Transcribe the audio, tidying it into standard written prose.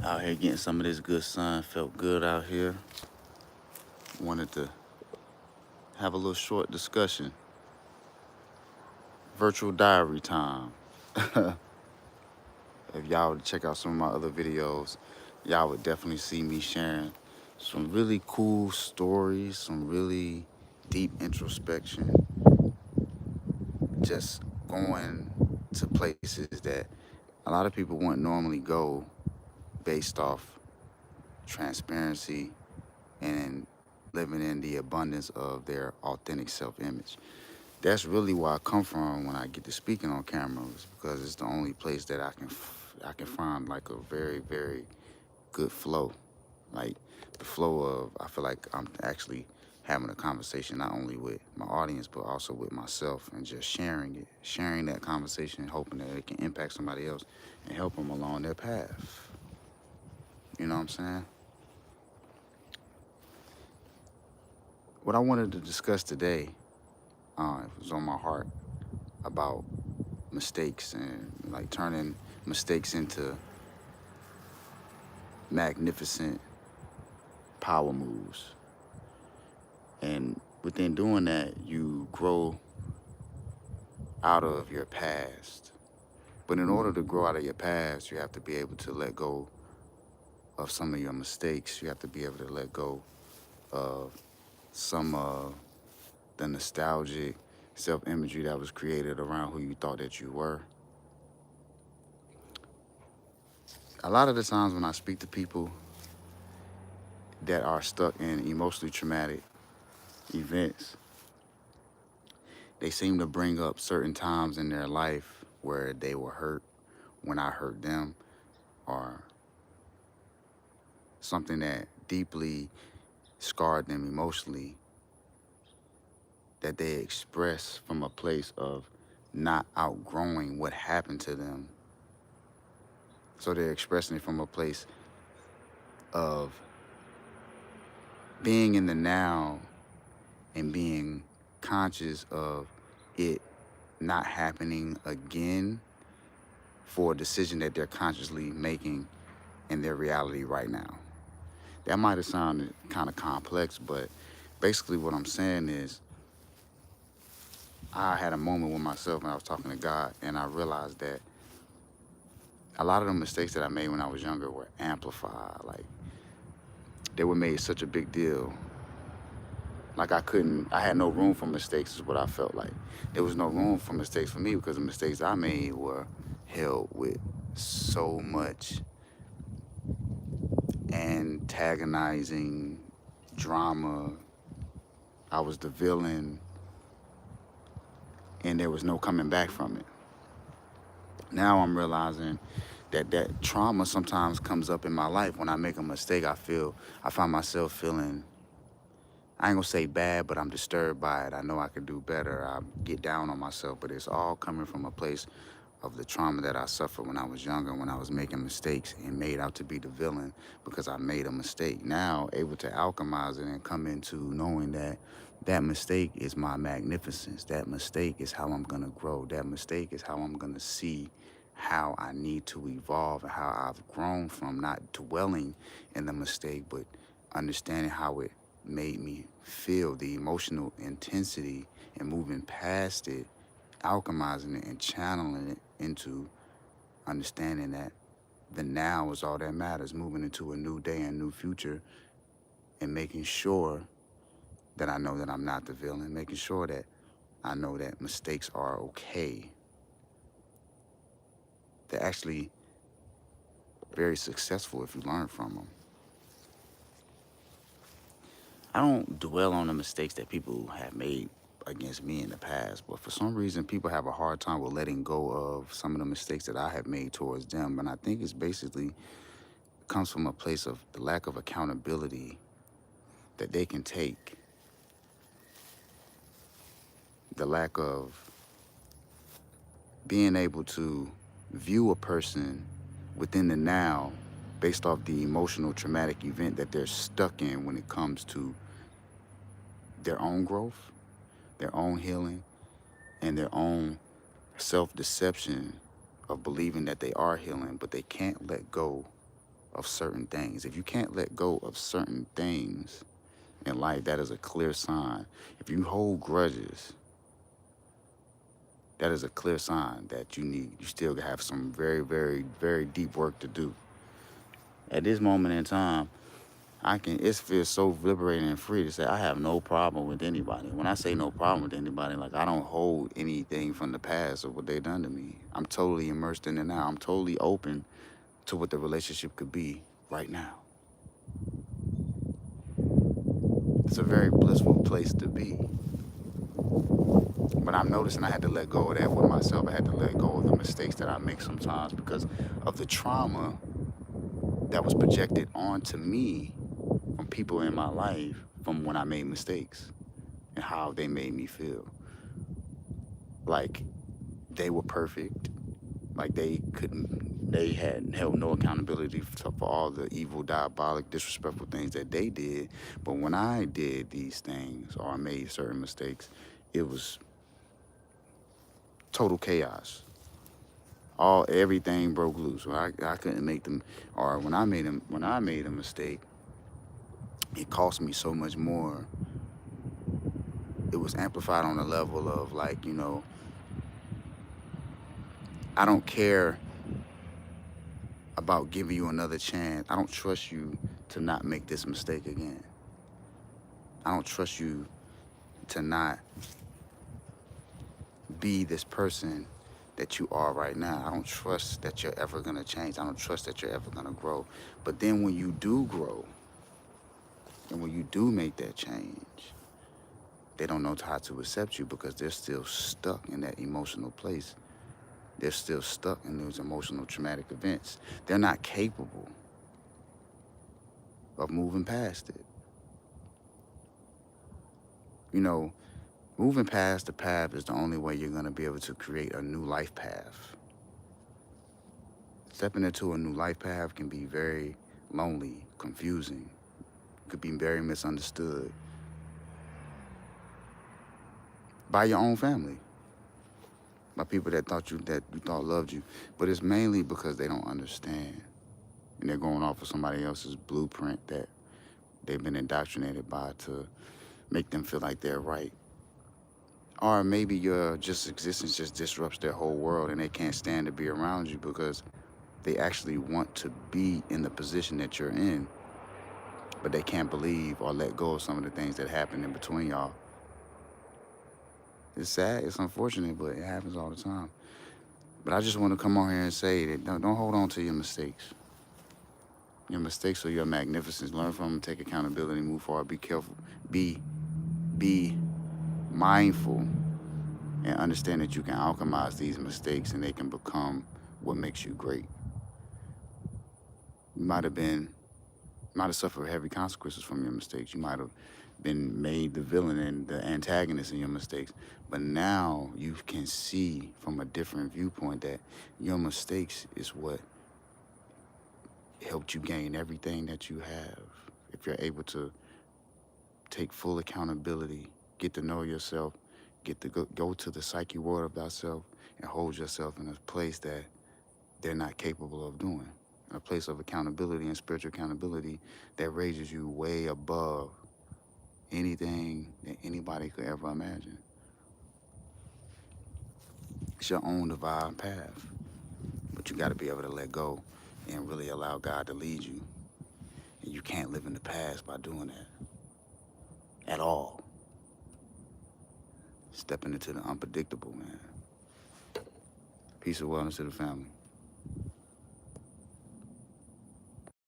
Out here getting some of this good sun. Felt good out here. Wanted to have a little short discussion. Virtual diary time. If y'all would check out some of my other videos, y'all would definitely see me sharing some really cool stories, some really deep introspection, just going to places that a lot of people wouldn't normally go based off transparency and living in the abundance of their authentic self-image. That's really where I come from when I get to speaking on cameras, because it's the only place that I can find like a very, very good flow. Like the flow of, I feel like I'm actually having a conversation not only with my audience but also with myself, and just sharing that conversation, hoping that it can impact somebody else and help them along their path. You know what I'm saying? What I wanted to discuss today, it was on my heart, about mistakes and like turning mistakes into magnificent power moves. And within doing that, you grow out of your past. But in order to grow out of your past, you have to be able to let go of some of your mistakes. You have to be able to let go of some of the nostalgic self-imagery that was created around who you thought that you were. A lot of the times when I speak to people that are stuck in emotionally traumatic events, they seem to bring up certain times in their life where they were hurt when I hurt them, or something that deeply scarred them emotionally, that they express from a place of not outgrowing what happened to them. So they're expressing it from a place of being in the now and being conscious of it not happening again, for a decision that they're consciously making in their reality right now. That might have sounded kind of complex, but basically what I'm saying is, I had a moment with myself when I was talking to God, and I realized that a lot of the mistakes that I made when I was younger were amplified. Like, they were made such a big deal. Like, I had no room for mistakes, is what I felt like. There was no room for mistakes for me, because the mistakes I made were held with so much antagonizing drama. I was the villain, and there was no coming back from it. Now I'm realizing that trauma sometimes comes up in my life. When I make a mistake, I find myself feeling, I ain't gonna say bad, but I'm disturbed by it. I know I could do better. I get down on myself, but it's all coming from a place of the trauma that I suffered when I was younger, when I was making mistakes and made out to be the villain because I made a mistake. Now, able to alchemize it and come into knowing that that mistake is my magnificence. That mistake is how I'm gonna grow. That mistake is how I'm gonna see how I need to evolve, and how I've grown from not dwelling in the mistake, but understanding how it made me feel, the emotional intensity, and moving past it, alchemizing it and channeling it into understanding that the now is all that matters, moving into a new day and new future, and making sure that I know that I'm not the villain, making sure that I know that mistakes are okay. They're actually very successful if you learn from them. I don't dwell on the mistakes that people have made against me in the past, but for some reason people have a hard time with letting go of some of the mistakes that I have made towards them. And I think it's basically comes from a place of the lack of accountability that they can take, the lack of being able to view a person within the now based off the emotional traumatic event that they're stuck in when it comes to their own growth, their own healing, and their own self-deception of believing that they are healing, but they can't let go of certain things. If you can't let go of certain things in life, that is a clear sign. If you hold grudges, that is a clear sign that you still have some very, very, very deep work to do. At this moment in time, it feels so liberating and free to say I have no problem with anybody. When I say no problem with anybody, like I don't hold anything from the past or what they done to me. I'm totally immersed in it now. I'm totally open to what the relationship could be right now. It's a very blissful place to be. But I'm noticing I had to let go of that with myself. I had to let go of the mistakes that I make sometimes because of the trauma that was projected onto me from people in my life from when I made mistakes and how they made me feel. Like they were perfect. Like they had held no accountability for all the evil, diabolic, disrespectful things that they did. But when I did these things or I made certain mistakes, it was total chaos. Everything broke loose. I couldn't make them, or when I made a mistake, it cost me so much more. It was amplified on a level of like, I don't care about giving you another chance. I don't trust you to not make this mistake again. I don't trust you to not be this person that you are right now. I don't trust that you're ever gonna change. I don't trust that you're ever gonna grow. But then when you do grow, and when you do make that change, they don't know how to accept you because they're still stuck in that emotional place. They're still stuck in those emotional traumatic events. They're not capable of moving past it. Moving past the path is the only way you're going to be able to create a new life path. Stepping into a new life path can be very lonely, confusing, could be very misunderstood by your own family, by people that you thought loved you. But it's mainly because they don't understand. And they're going off of somebody else's blueprint that they've been indoctrinated by to make them feel like they're right. Or maybe your just existence just disrupts their whole world and they can't stand to be around you because they actually want to be in the position that you're in, but they can't believe or let go of some of the things that happen in between y'all. It's sad, it's unfortunate, but it happens all the time. But I just want to come on here and say that don't hold on to your mistakes. Your mistakes are your magnificence. Learn from them, take accountability, move forward, be careful, be mindful, and understand that you can alchemize these mistakes and they can become what makes you great. You might have suffered heavy consequences from your mistakes. You might have been made the villain and the antagonist in your mistakes. But now you can see from a different viewpoint that your mistakes is what helped you gain everything that you have. If you're able to take full accountability, get to know yourself, get to go to the psyche world of thyself and hold yourself in a place that they're not capable of doing. A place of accountability and spiritual accountability that raises you way above anything that anybody could ever imagine. It's your own divine path, but you got to be able to let go and really allow God to lead you. And you can't live in the past by doing that at all. Stepping into the unpredictable, man. Peace and wellness to the family.